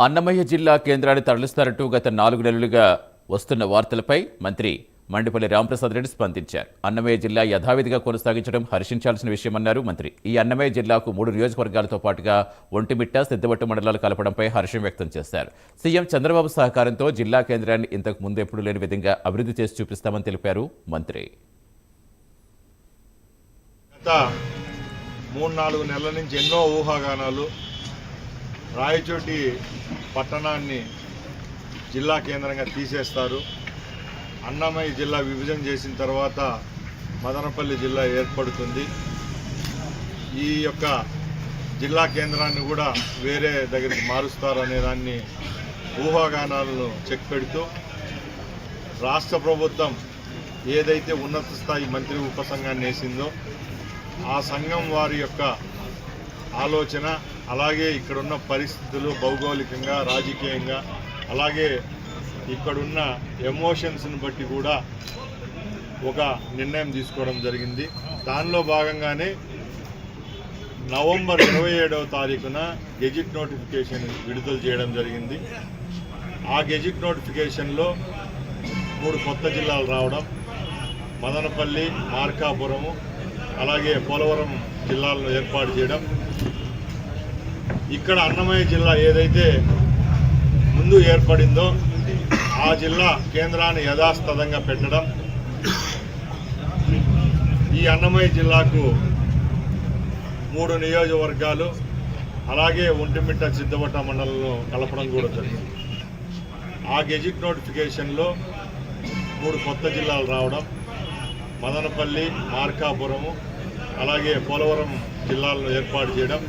అన్నమయ్య జిల్లా కేంద్రాన్ని తరలిస్తారంటూ గత 4 నెలలుగా వస్తున్న వార్తలపై మంత్రి మండిపల్లి రాంప్రసాద్ రెడ్డి స్పందించారు. అన్నమయ్య జిల్లా యథావిధిగా కొనసాగించడం హర్షించాల్సిన విషయమన్నారు మంత్రి. ఈ అన్నమయ్య జిల్లాకు 3 నియోజకవర్గాలతో పాటుగా ఒంటిమిట్ట, సిద్ధవట్టు మండలాలు కలపడంపై హర్షం వ్యక్తం చేశారు. సీఎం చంద్రబాబు సహకారంతో జిల్లా కేంద్రాన్ని ఇంతకు ముందు ఎప్పుడూ లేని విధంగా అభివృద్ధి చేసి చూపిస్తామని తెలిపారు మంత్రి. గత 3-4 నెలల నుంచి ఎన్నో ఊహాగానాలు రాయచోటి పట్టణాన్ని జిల్లా కేంద్రంగా తీసేస్తారు, అన్నమయ్య జిల్లా విభజన చేసిన తర్వాత మదనపల్లి జిల్లా ఏర్పడుతుంది, ఈ యొక్క జిల్లా కేంద్రాన్ని కూడా వేరే దగ్గరికి మారుస్తారు అనే దాన్ని ఊహాగానాలను చెక్ పెడుతూ రాష్ట్ర ప్రభుత్వం ఏదైతే ఉన్నత స్థాయి మంత్రి ఉపసంఘాన్ని వేసిందో ఆ సంఘం వారి యొక్క ఆలోచన, అలాగే ఇక్కడున్న పరిస్థితులు భౌగోళికంగా, రాజకీయంగా, అలాగే ఇక్కడున్న ఎమోషన్స్ని బట్టి కూడా ఒక నిర్ణయం తీసుకోవడం జరిగింది. దానిలో భాగంగానే నవంబర్ 27వ తారీఖున గెజిట్ నోటిఫికేషన్ విడుదల చేయడం జరిగింది. ఆ గెజిట్ నోటిఫికేషన్లో 3 కొత్త జిల్లాలు రావడం, మదనపల్లి, మార్కాపురము, అలాగే పోలవరం జిల్లాలను ఏర్పాటు చేయడం, ఇక్కడ అన్నమయ్య జిల్లా ఏదైతే ముందు ఏర్పడిందో ఆ జిల్లా కేంద్రాన్ని యథాస్థితంగా పెట్టడం, ఈ అన్నమయ్య జిల్లాకు 3 నియోజకవర్గాలు అలాగే ఒంటిమిట్ట, సిద్ధవట్ట మండలంలో కలపడం కూడా జరిగింది. ఆ గెజిట్ నోటిఫికేషన్లో 3 కొత్త జిల్లాలు రావడం, మదనపల్లి, మార్కాపురము, అలాగే పోలవరం జిల్లాలను ఏర్పాటు చేయడం,